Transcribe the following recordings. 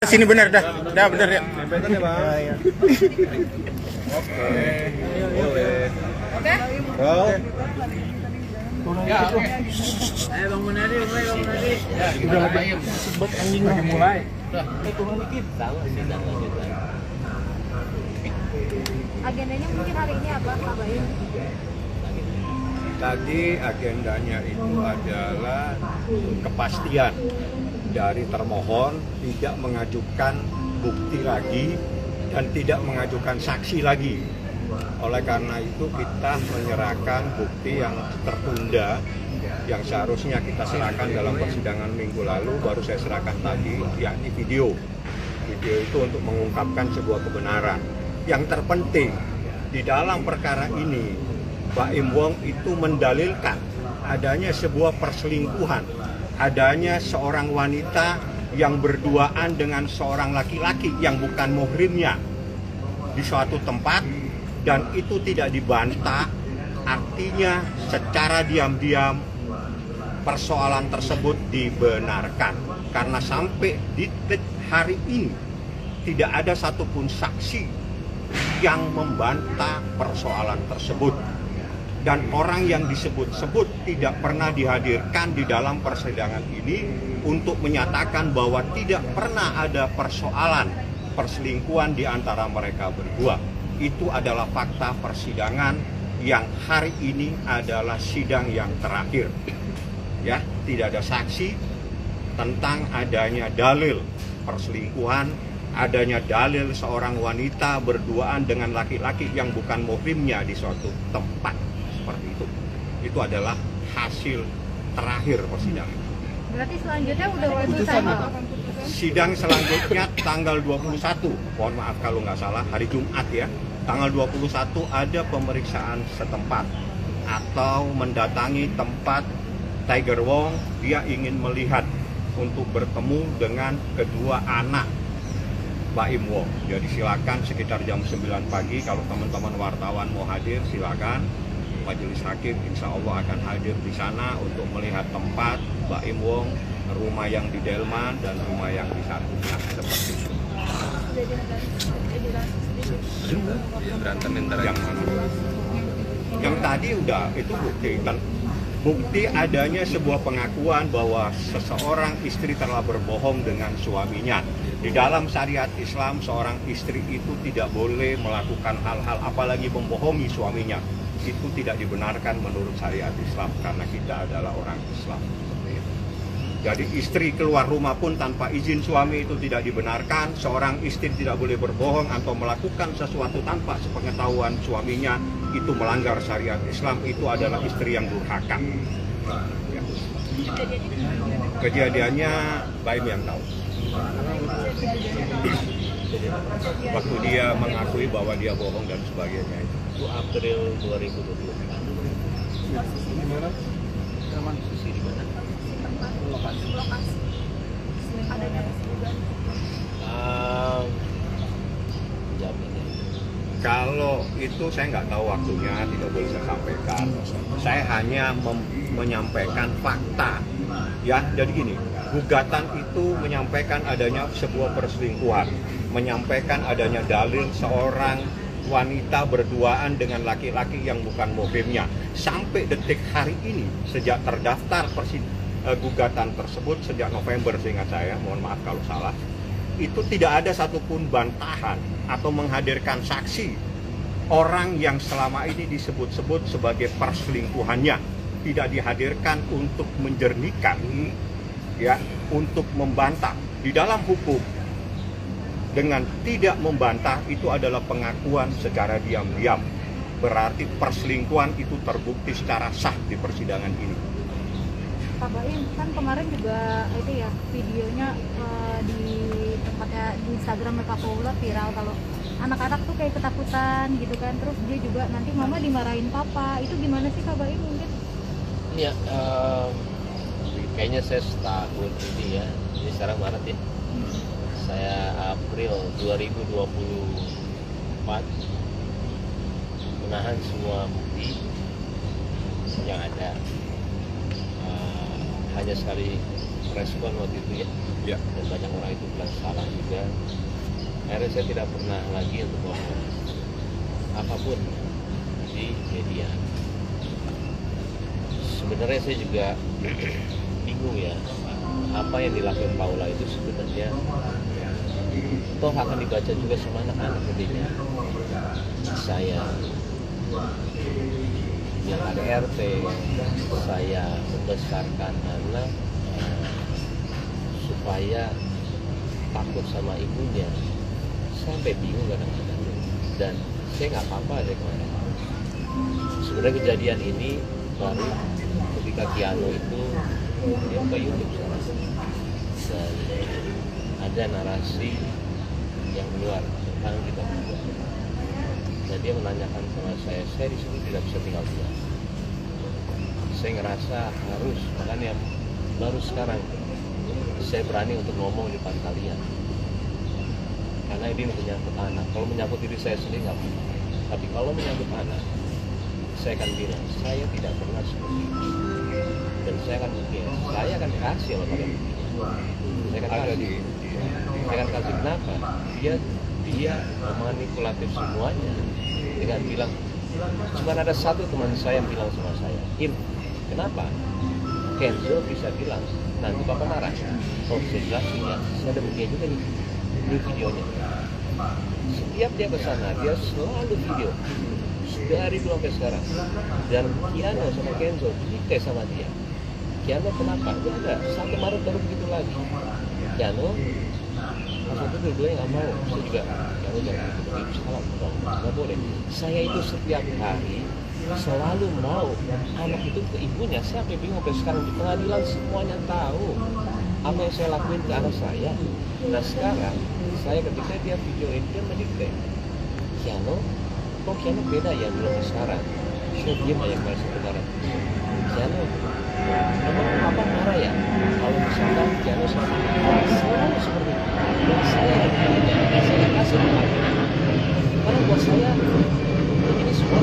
Sini bener dah bener ya. Bener ya bang. Ya. Oke, boleh. Roll. Ya, oke. Ayo Bang Munadi, mulai Bang Munadi. Ya, Udah lagi sebut anjing lagi mulai. Udah. Turun dikit. Sama sih dan lanjutan. Agendanya mungkin hari ini apa, Pak Bayu? Tadi agendanya itu adalah kepastian dari termohon tidak mengajukan bukti lagi dan tidak mengajukan saksi lagi. Oleh karena itu kita menyerahkan bukti yang tertunda yang seharusnya kita serahkan dalam persidangan minggu lalu, baru saya serahkan tadi, yakni video. Video itu untuk mengungkapkan sebuah kebenaran. Yang terpenting di dalam perkara ini, Mbak Im Wong itu mendalilkan adanya sebuah perselingkuhan, adanya seorang wanita yang berduaan dengan seorang laki-laki yang bukan muhrimnya di suatu tempat, dan itu tidak dibantah. Artinya secara diam-diam persoalan tersebut dibenarkan, karena sampai di detik hari ini tidak ada satupun saksi yang membantah persoalan tersebut, dan orang yang disebut-sebut tidak pernah dihadirkan di dalam persidangan ini untuk menyatakan bahwa tidak pernah ada persoalan perselingkuhan di antara mereka berdua. Itu adalah fakta persidangan yang hari ini adalah sidang yang terakhir. Ya, tidak ada saksi tentang adanya dalil perselingkuhan, adanya dalil seorang wanita berduaan dengan laki-laki yang bukan muhrimnya di suatu tempat seperti itu. Itu adalah hasil terakhir persidangan. Berarti selanjutnya udah selesai, Pak? Sidang selanjutnya tanggal 21, mohon maaf kalau nggak salah, hari Jumat ya. Tanggal 21 ada pemeriksaan setempat atau mendatangi tempat Tiger Wong. Dia ingin melihat untuk bertemu dengan kedua anak Mbak Im Wong. Jadi silakan sekitar jam 9 pagi kalau teman-teman wartawan mau hadir, silakan. Majelis Hakim insya Allah akan hadir di sana untuk melihat tempat Mbak Im Wong, rumah yang di Delman dan rumah yang di Sanuna, seperti itu. Yang mana? Yang tadi udah itu bukti kan? Bukti adanya sebuah pengakuan bahwa seseorang istri telah berbohong dengan suaminya. Di dalam syariat Islam, seorang istri itu tidak boleh melakukan hal-hal apalagi membohongi suaminya. Itu tidak dibenarkan menurut syariat Islam karena kita adalah orang Islam. Jadi istri keluar rumah pun tanpa izin suami itu tidak dibenarkan. Seorang istri tidak boleh berbohong atau melakukan sesuatu tanpa sepengetahuan suaminya. Itu melanggar syariat Islam. Itu adalah istri yang durhaka. Ya. Kejadiannya Baim yang tahu. Waktu dia mengakui bahwa dia bohong dan sebagainya. Itu April 2023. Posisi di mana? Lokasi. Adanya Jaminnya. Kalau itu saya nggak tahu waktunya, tidak boleh saya sampaikan. Saya hanya menyampaikan fakta. Ya, jadi gini, gugatan itu menyampaikan adanya sebuah perselingkuhan, menyampaikan adanya dalil seorang wanita berduaan dengan laki-laki yang bukan muhrimnya. Sampai detik hari ini, sejak terdaftar gugatan tersebut sejak November seingat saya, mohon maaf kalau salah, itu tidak ada satupun bantahan atau menghadirkan saksi orang yang selama ini disebut-sebut sebagai perselingkuhannya. Tidak dihadirkan untuk menjernihkan, ya, untuk membantah. Di dalam hukum, dengan tidak membantah itu adalah pengakuan secara diam-diam. Berarti perselingkuhan itu terbukti secara sah di persidangan ini. Pak Baim, kan kemarin juga itu ya videonya di tempatnya di Instagram Mereka Paula viral kalau anak-anak tuh kayak ketakutan gitu kan, terus dia juga nanti mama dimarahin papa. Itu gimana sih Pak Baim mungkin? Ya, kayaknya saya setahun ini ya. Ini sekarang Maret ya. Saya April 2024 menahan semua bukti yang ada. Hanya sekali respon waktu itu ya. Dan banyak orang itu bilang salah juga. Akhirnya saya tidak pernah lagi untuk ngomong apapun di media. Sebenarnya saya juga bingung ya, apa yang dilakukan Paula itu sebenarnya toh akan dibaca juga sama anak-anak nantinya. Saya yang ADRT, saya membesarkan anak supaya takut sama ibunya, sampai bingung kadang-kadang. Dan saya nggak apa-apa deh kemarin. Sebenarnya kejadian ini baru ketika Keanu itu dia buka YouTube sekarang, dan ada narasi yang keluar tentang kita berdua. Dan dia menanyakan sama saya di sini tidak bisa tinggal diam. Saya ngerasa harus, makanya baru sekarang saya berani untuk ngomong di depan kalian. Karena ini menyangkut anak. Kalau menyangkut diri saya sendiri nggak apa-apa. Tapi kalau menyangkut anak, saya akan bilang, saya tidak pernah seperti itu. Dan saya akan mungkin, saya akan kasih loh pada buktinya. Saya akan kasih. Saya akan kasih kenapa? Dia memanipulatif semuanya dengan bilang, cuma ada satu teman saya yang bilang sama saya, Im, kenapa Kenzo bisa bilang nanti Bapak marah? Oh, saya jelasin ya, saya ada buktinya juga nih di videonya. Setiap dia ke sana, dia selalu video dari dulu sampai sekarang. Dan Keanu sama Kenzo dites sama dia. Keanu kenapa? Gak ada. 1 Maret baru begitu lagi. Keanu masa itu dua-duanya nggak mau. Saya juga Keanu jangan begitu, salah dong, nggak boleh. Saya itu setiap hari selalu mau anak itu ke ibunya. Saya sampai bingung sampai sekarang di pengadilan semuanya tahu apa yang saya lakuin ke anak saya. Nah sekarang saya ketika dia videoin, dia mendikte, Keanu, kok Keanu beda ya dulu sekarang? Saya diam aja kemarin sebenarnya. Keanu, emang apa marah ya? Kalau misalkan Keanu selalu seperti itu. Dan saya kasih pengertian. Karena buat saya ini semua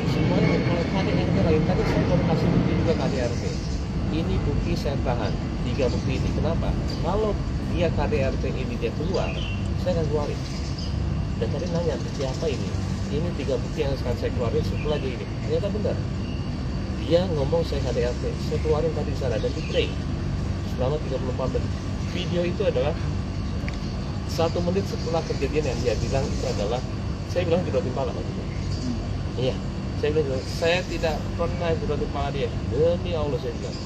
semuanya kalau KDRT lain. Tadi saya mau kasih bukti juga KDRT. Ini bukti saya tahan 3 bukti ini. Kenapa? Kalau dia KDRT ini dia keluar, saya akan keluarin. Dan tadi nanya, siapa ini? Ini 3 bukti yang akan saya keluarin setelah dia ini. Ternyata benar. Dia ngomong saya KDRT, saya keluarin tadi di sana dan di play selama 34 menit. Video itu adalah 1 menit setelah kejadian yang dia bilang itu adalah, saya bilang di roti pala waktu itu. Iya, saya bilang saya tidak pernah di roti pala dia. Demi Allah saya bilang.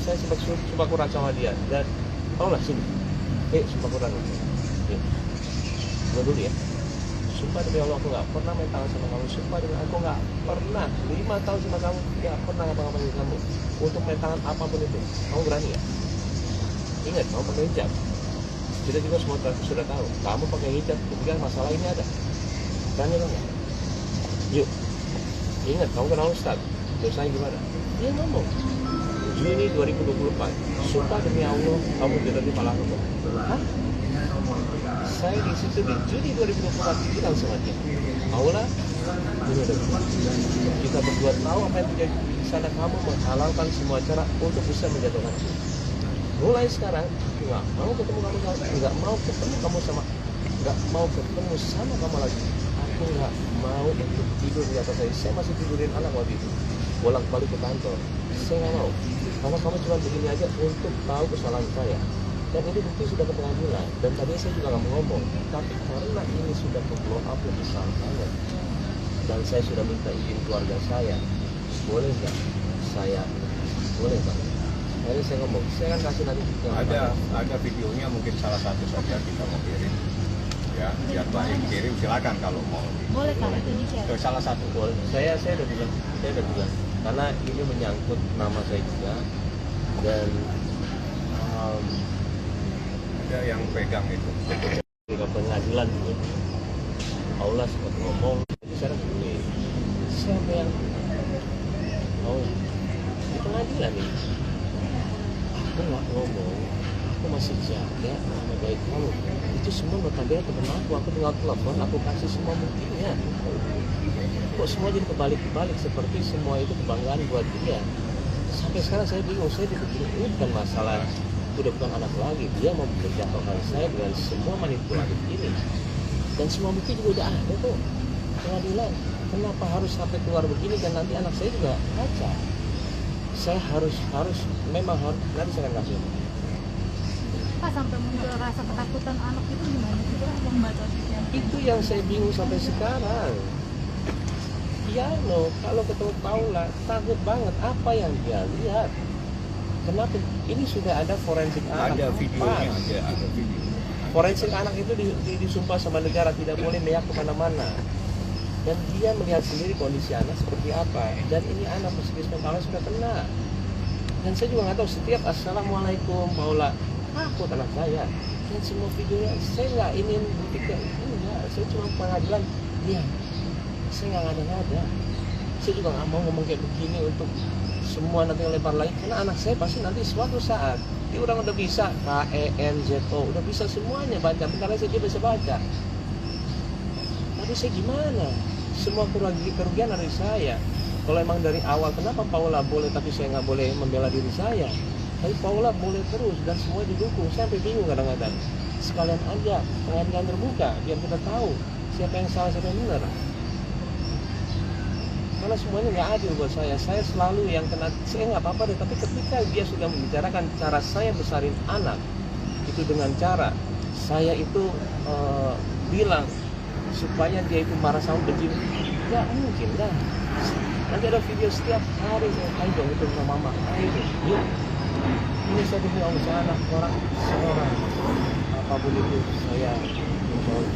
Saya sempat sumpah Quran sama dia dan tahu lah sini. Sumpah Quran. Gue dulu ya. Sumpah demi Allah aku nggak pernah main tangan sama kamu. Sumpah demi aku nggak pernah 5 tahun sama kamu nggak pernah ngapa-ngapain kamu untuk main tangan apapun itu. Kamu berani ya? Ingat, kamu pakai hijab. Kita juga semua sudah tahu. Kamu pakai hijab ketika masalah ini ada. Berani nggak? Yuk. Ingat, kamu kenal Ustaz. Dosanya gimana? Dia ngomong. Juni 2024. Sumpah demi Allah, kamu tidak di kepala aku. Hah? Saya di situ di Juni 2024 bilang sama dia, Paula, ini udah kita berdua tahu apa yang terjadi di sana. Kamu menghalalkan semua cara untuk bisa menjatuhkan aku. Mulai sekarang, nggak mau ketemu kamu, nggak mau ketemu kamu sama, nggak mau ketemu sama kamu lagi. Aku nggak mau untuk tidur di atas saya. Saya masih tidurin anak waktu itu, bolak-balik ke kantor. Saya nggak mau, karena kamu cuma begini aja untuk tahu kesalahan saya. Dan ini bukti sudah ke pengadilan. Dan tadi saya juga nggak mau ngomong, tapi karena ini sudah ke blow up lebih banget, dan saya sudah minta izin keluarga saya, boleh nggak saya, boleh Pak? Akhirnya saya ngomong, saya akan kasih nanti Ada videonya, mungkin salah satu saja kita mau kirim. Ya, biar Pak yang kirim silakan kalau mau. Boleh Kak, itu di-share. Salah satu. Boleh. Saya udah bilang, karena ini menyangkut nama saya juga, dan Ada yang pegang itu. ke pengadilan juga. Allah sempat ngomong, saya begini, siapa yang di pengadilan ini? Aku nggak ngomong, aku masih jaga nama baik kamu. Itu semua notabene teman aku tinggal telepon, aku kasih semua buktinya. Kok semua jadi kebalik-balik seperti semua itu kebanggaan buat dia. Sampai sekarang saya bingung, saya dipikir ini bukan masalah udah bukan anak lagi, dia mau menjatuhkan saya dengan semua manipulatif ini. Dan semua bukti juga udah ada tuh pengadilan. Kenapa harus sampai keluar begini, dan nanti anak saya juga kaca. Saya harus memang harus, nanti saya akan kasih. Pak, sampai muncul rasa ketakutan anak itu gimana sih Pak membaca yang Itu yang saya bingung sampai sekarang. Piano, kalau ketemu Paula, takut banget apa yang dia lihat. Kenapa? Ini sudah ada forensik anak. Ada videonya, ada video. Forensik anak itu disumpah sama negara tidak boleh melihat kemana-mana. Dan dia melihat sendiri kondisi anak seperti apa. Dan ini anak psikis mentalnya sudah kena. Dan saya juga nggak tahu, setiap assalamualaikum Paula, takut anak saya. Dan semua videonya saya nggak ingin buktikan, enggak. Saya cuma pengadilan dia. Saya nggak ada. Saya juga nggak mau ngomong kayak begini untuk semua nanti lebar lagi, karena anak saya pasti nanti suatu saat dia orang udah bisa KENZO, udah bisa semuanya baca, bentar lagi dia bisa baca. Tapi saya gimana? Semua kerugian dari saya. Kalau emang dari awal, kenapa Paula boleh tapi saya nggak boleh membela diri saya? Tapi Paula boleh terus dan semua didukung. Saya sampai bingung kadang-kadang. Sekalian aja pengadilan terbuka biar kita tahu siapa yang salah, siapa yang benar. Karena semuanya nggak adil buat saya. Saya selalu yang kena, saya nggak apa-apa deh. Tapi ketika dia sudah membicarakan cara saya besarin anak, itu dengan cara saya itu bilang supaya dia itu marah sama begini, nggak mungkin dah. Nanti ada video setiap hari saya, ayo dong itu sama mama, ayo dong, yuk. Ini saya punya anak orang seorang, apapun itu saya menjauh.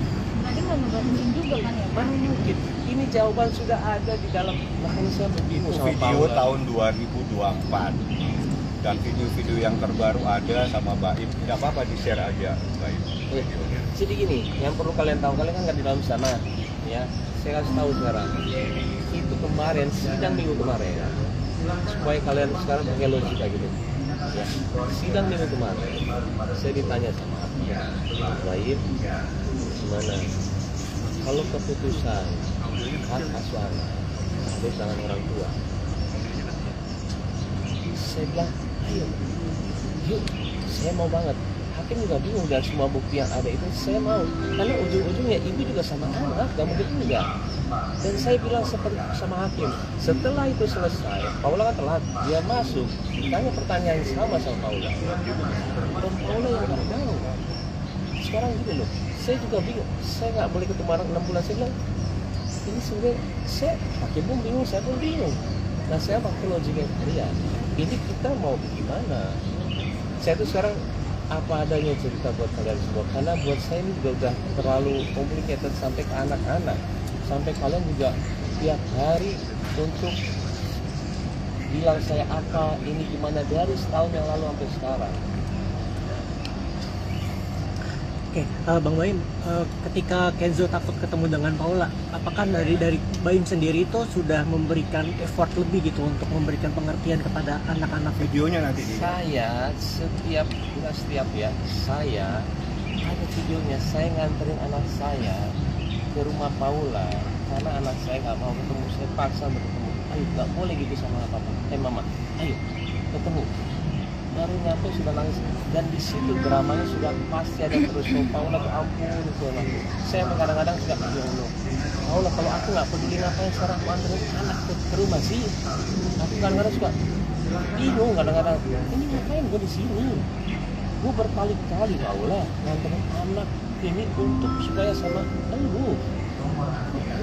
nanti nggak ngebantuin juga kan ya Pak? Mana mungkin? Ini jawaban sudah ada di dalam, makanya saya bingung sama Video Paula. tahun 2024 dan video-video yang terbaru ada sama Baim. Tidak apa-apa, di-share aja Baim videonya. Jadi gini, yang perlu kalian tahu, kalian kan nggak di dalam sana, ya. Saya kasih tahu sekarang. Itu kemarin sidang minggu kemarin, supaya kalian sekarang pakai logika gitu. Ya, sidang minggu kemarin, saya ditanya sama Baim, gimana? Kalau keputusan hak asuh anak ada di tangan orang tua, saya bilang, ayo, yuk, saya mau banget. Hakim juga bingung dan semua bukti yang ada itu saya mau, karena ujung-ujungnya ibu juga sama anak, gak mungkin enggak. Dan saya bilang seperti sama hakim, setelah itu selesai, Paula kan telat, dia masuk, ditanya pertanyaan sama Paula, dan Paula yang nggak mau. Sekarang gini loh, saya juga bingung, saya nggak boleh ketemu anak 6 bulan. Saya bilang, ini sebenarnya saya, hakim pun bingung, saya pun bingung. Nah, saya pakai logika kalian, ini kita mau gimana? Saya tuh sekarang apa adanya cerita buat kalian semua, karena buat saya ini juga udah terlalu complicated sampai ke anak-anak, sampai kalian juga tiap hari untuk bilang saya apa, ini gimana, dari setahun yang lalu sampai sekarang. Oke, Bang Baim, ketika Kenzo takut ketemu dengan Paula, apakah dari Baim sendiri itu sudah memberikan effort lebih gitu untuk memberikan pengertian kepada anak-anak? Videonya nanti di Saya bukan setiap ya, saya ada videonya, saya nganterin anak saya ke rumah Paula karena anak saya nggak mau ketemu, saya paksa bertemu. Ayo, nggak boleh gitu sama papa. Mama, ayo ketemu. Baru nyampe sudah nangis, dan di situ dramanya sudah pasti ada terus. Oh, Paula tuh ampun, saya kadang-kadang suka bingung. Paula, kalau aku nggak peduli ngapain sekarang aku anterin anak ke rumah sih? Aku kadang-kadang suka bingung, kadang-kadang ini ngapain gue di sini? Gue berkali-kali Paula nganterin anak ini untuk supaya sama lu.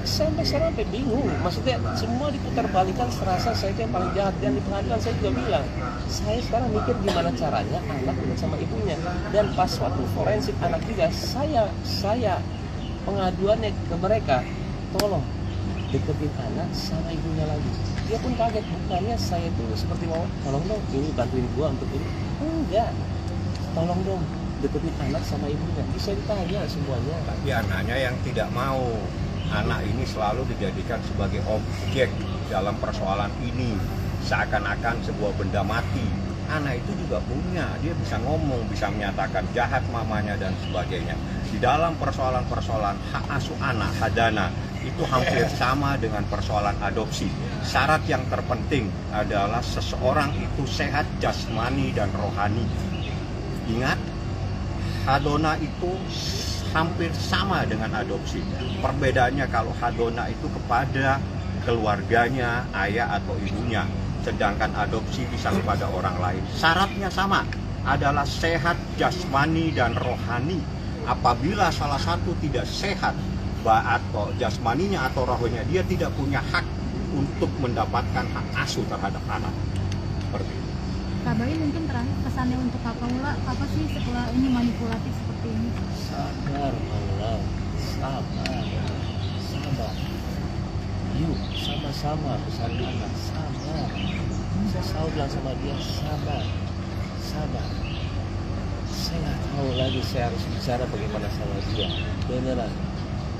Sampai bingung, maksudnya semua diputar balikan, serasa saya itu yang paling jahat. Dan di pengadilan saya juga bilang, saya sekarang mikir gimana caranya anak dekat sama ibunya. Dan pas waktu forensik anak juga, saya pengaduannya ke mereka, tolong deketin anak sama ibunya lagi. Dia pun kaget, bukannya saya itu seperti mau, tolong dong ini bantuin gua untuk ini, enggak, tolong dong deketin anak sama ibunya. Bisa ditanya semuanya. Tapi anaknya yang tidak mau. Anak ini selalu dijadikan sebagai objek dalam persoalan ini, seakan-akan sebuah benda mati. Anak itu juga punya, dia bisa ngomong, bisa menyatakan jahat mamanya dan sebagainya. Di dalam persoalan-persoalan hak asuh anak, hadana, itu hampir sama dengan persoalan adopsi. Syarat yang terpenting adalah seseorang itu sehat jasmani dan rohani. Ingat, hadona itu hampir sama dengan adopsi. Perbedaannya kalau hadona itu kepada keluarganya, ayah atau ibunya, sedangkan adopsi bisa kepada orang lain. Syaratnya sama, adalah sehat jasmani dan rohani. Apabila salah satu tidak sehat, atau jasmaninya atau rohaninya, dia tidak punya hak untuk mendapatkan hak asuh terhadap anak. Seperti itu. Kak Baim, mungkin terakhir pesannya untuk Kak Paula apa sih setelah ini manipulatif seperti ini? Sabar Paula, sabar, sabar. Yuk sama-sama besarin anak, sabar. Saya selalu bilang sama dia, sabar, sabar. Saya nggak tahu lagi saya harus bicara bagaimana sama dia, beneran.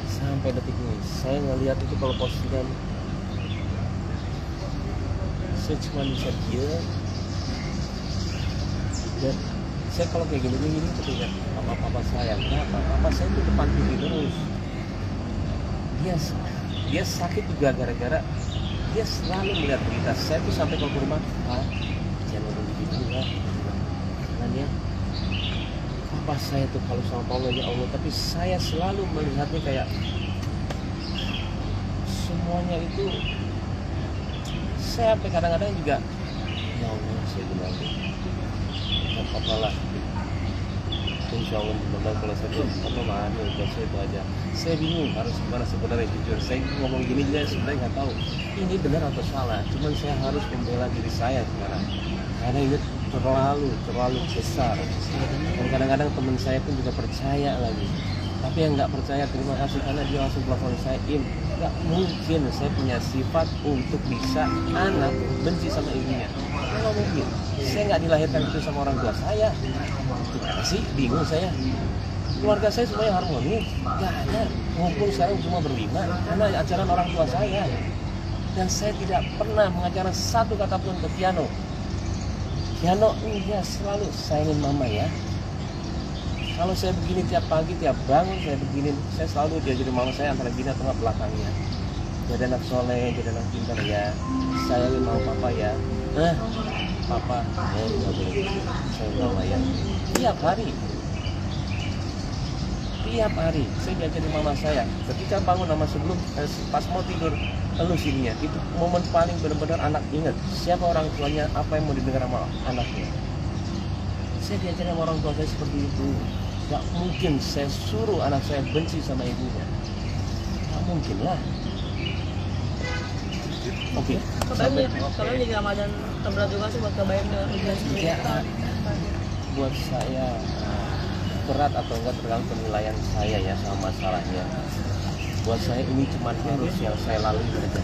Sampai detik ini, saya ngelihat itu kalau postingan, saya cuma bisa diam. Dan saya kalau kayak gini ketika papa saya, kenapa? Papa saya itu depan TV terus. Dia sakit juga gara-gara dia selalu melihat berita. Saya tuh sampai kalau ke rumah, Pak, jangan nonton TV dulu ya. Jangan ya. Papa saya tuh kalau sama Paula, ya Allah, tapi saya selalu melihatnya kayak semuanya itu. Saya sampai kadang-kadang juga, ya Allah, saya bilang, apalah, insya Allah benar kalau saya tuh apa mana buat saya itu aja. Saya bingung harus gimana sebenarnya, jujur saya ngomong gini juga sebenarnya nggak tahu ini benar atau salah. Cuman saya harus membela diri saya sekarang karena ini terlalu besar. Dan kadang-kadang teman saya pun juga percaya lagi. Tapi yang nggak percaya, terima kasih karena dia langsung telepon saya, nggak mungkin saya punya sifat untuk bisa anak benci sama ibunya. Nggak mungkin. Saya nggak dilahirkan itu sama orang tua saya. Gimana sih? Bingung saya. Keluarga saya semuanya harmonis. Nggak ada. Ngumpul saya cuma berlima karena ajaran orang tua saya. Dan saya tidak pernah mengajarkan satu kata pun ke Tiano. Tiano, dia selalu sayangin mama ya. Kalau saya begini tiap pagi, tiap bangun saya begini, saya selalu diajarin mama saya antara gini atau belakangnya. Jadi anak soleh, jadi anak pintar ya. Sayangin mama papa ya. Papa, nggak boleh. Saya mama ya. Tiap hari saya diajarin mama saya. Ketika bangun sama sebelum pas mau tidur, elus ininya. Itu momen paling benar-benar anak ingat siapa orang tuanya, apa yang mau didengar sama anaknya. Saya diajarin sama orang tua saya seperti itu. Gak mungkin saya suruh anak saya benci sama ibunya. Gak mungkin lah. Oke. Kalau jadi Ramadan terberat juga sih buat kebayang dengan ujian sendiri. Ya, buat saya berat atau enggak tergantung penilaian saya ya sama masalahnya. Buat saya ini cuma harus yang saya lalui saja.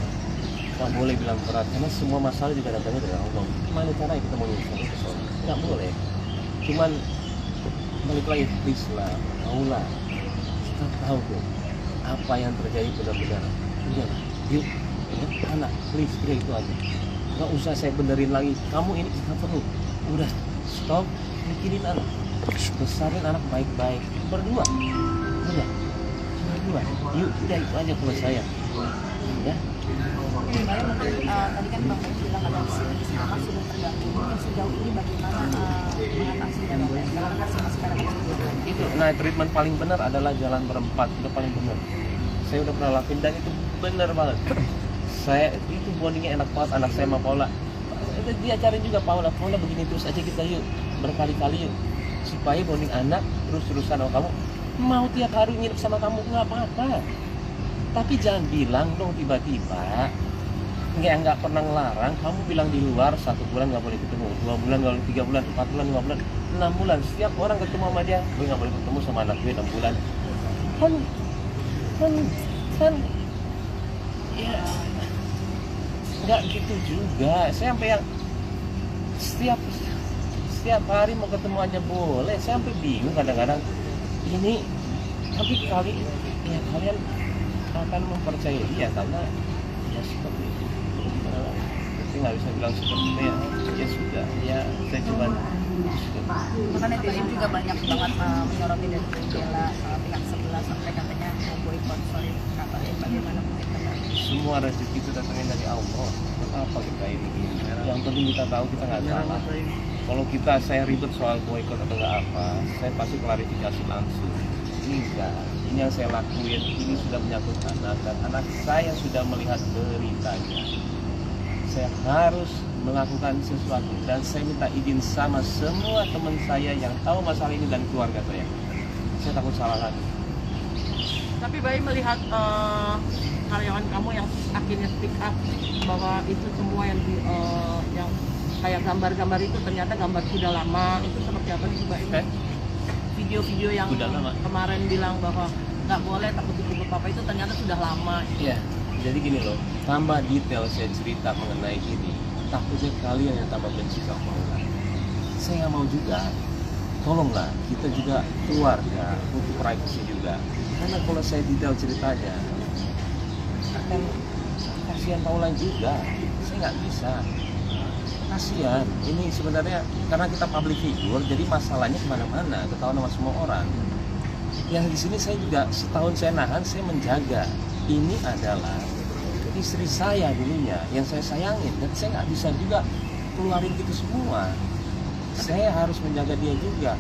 Gak boleh bilang berat karena semua masalah juga datangnya dari Allah. Gimana caranya kita mau nyusul ke sana? Gak boleh. Cuman balik lagi, please lah, maulah kita tahu tuh apa yang terjadi benar-benar. Udahlah, yuk, anak, please, itu aja. Gak usah saya benerin lagi. Kamu ini nggak perlu. Udah, stop mikirin anak. Besarin anak baik-baik. Berdua. Yuk, udah itu aja kalau saya. Ya. Kemarin mungkin tadi kan Bang bilang ada sekarang sudah terganggu. Mungkin sejauh ini bagaimana mengatasi dan mengatasi masyarakat Itu, nah treatment paling benar adalah jalan berempat, itu paling benar. Saya udah pernah lakuin dan itu benar banget. Saya itu bondingnya enak banget, anak saya sama Paula. Dia cari juga Paula begini terus aja kita yuk, berkali-kali yuk, supaya bonding anak terus-terusan sama kamu. Mau tiap hari nginep sama kamu nggak apa-apa. Tapi jangan bilang dong tiba-tiba nggak pernah ngelarang. Kamu bilang di luar 1 bulan nggak boleh ketemu, 2 bulan nggak boleh, 3 bulan, 4 bulan, 5 bulan, 6 bulan. Setiap orang ketemu sama dia, gue nggak boleh ketemu sama anak gue 6 bulan. Kan ya nggak gitu juga. Saya sampai yang setiap hari mau ketemu aja boleh. Saya sampai bingung kadang-kadang ini. Tapi ya kalian akan mempercayai dia karena ya seperti itu. Saya nggak bisa bilang seperti itu ya sudah ya saya cuma. Maka netizen juga banyak banget menyoroti dan membela pihak sebelah sampai katanya mau boykot. Sorry katanya bagaimana mungkin Semua rezeki itu datangnya dari Allah. Apa kita ini? Yang penting kita tahu kita nggak salah. kalau saya ribet soal boykot atau nggak apa, saya pasti klarifikasi langsung. Ini enggak, ini yang saya lakuin, ini sudah menyangkut anak, dan anak saya sudah melihat beritanya. Saya harus melakukan sesuatu, dan saya minta izin sama semua teman saya yang tahu masalah ini dan keluarga saya. Saya takut salah lagi. Tapi Baim melihat karyawan kamu yang akhirnya speak up bahwa itu semua yang yang kayak gambar-gambar itu ternyata gambar sudah lama, itu seperti apa sih Baim? Video-video yang kemarin bilang bahwa nggak boleh takut ditutup apa itu ternyata sudah lama. Iya, jadi gini loh, tambah detail saya cerita mengenai ini, takutnya kalian yang tambah benci sama Paula. Saya nggak mau juga. Tolonglah, kita juga keluarga, untuk privacy juga. Karena kalau saya detail ceritanya, akan kasihan Paula juga. Saya nggak bisa. Kasihan. Ini sebenarnya karena kita public figure, jadi masalahnya kemana-mana, ketahuan sama semua orang. Yang di sini saya juga setahun saya nahan, saya menjaga. Ini adalah istri saya dulunya, yang saya sayangin, dan saya nggak bisa juga keluarin gitu semua. Saya harus menjaga dia juga.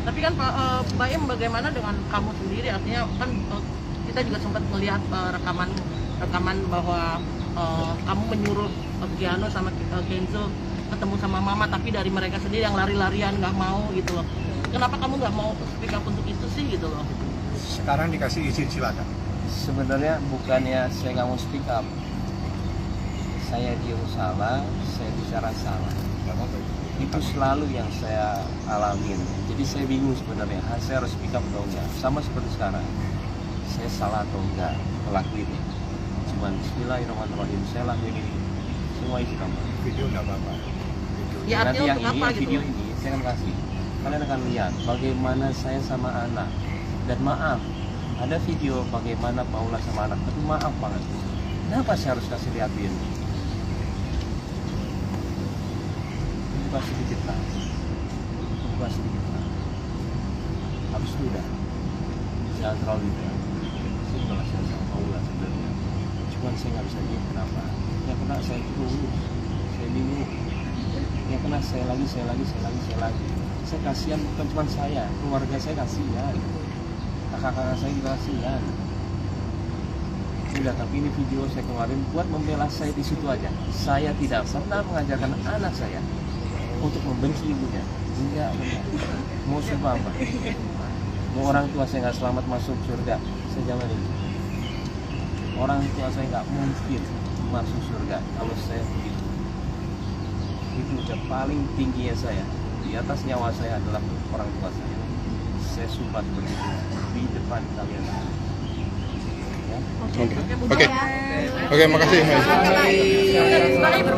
Tapi kan Pak Baim, bagaimana dengan kamu sendiri? Artinya kan kita juga sempat melihat rekaman bahwa kamu menyuruh Giano sama Kenzo ketemu sama Mama, tapi dari mereka sendiri yang lari-larian nggak mau gitu loh. Kenapa kamu nggak mau speak up untuk itu sih gitu loh? Sekarang dikasih izin, silakan. Sebenarnya bukannya saya nggak mau speak up. Saya diem salah, saya bicara salah. Itu selalu yang saya alamin. Jadi saya bingung sebenarnya, saya harus speak up atau enggak. Sama seperti sekarang, saya salah atau enggak ngelakuinnya. Cuman bismillahirrahmanirrahim, saya lakuin ini. Semua isi kamu. Video nggak apa-apa. Ya Nanti artinya yang untuk ini, apa gitu? video ini, saya akan kasih. Kalian akan lihat bagaimana saya sama anak. Dan maaf, ada video bagaimana Paula sama anak. Tapi maaf banget, kenapa saya harus kasih lihatin? Buka sedikit lah, buka sedikit lah. Habis itu udah, jangan terlalu detail. Saya udah kasih sama Paula sebenarnya. Cuman saya nggak bisa diem, kenapa? Yang kena saya terus, saya bingung. Yang kena saya lagi. Saya kasihan, bukan cuma saya, keluarga saya kasihan. Kakak-kakak saya juga kasihan. Udah, tapi ini video saya keluarin buat membela saya di situ aja. Saya tidak pernah mengajarkan anak saya untuk membenci ibunya. Enggak, benar. Mau sumpah apa? Mau orang tua saya nggak selamat masuk surga, saya jangan itu. Orang tua saya nggak mungkin masuk surga kalau saya begitu. Itu udah paling tingginya saya. Di atas nyawa saya adalah orang tua saya. Saya sumpah seperti itu di depan kalian. Ya? Oke, makasih. Baik.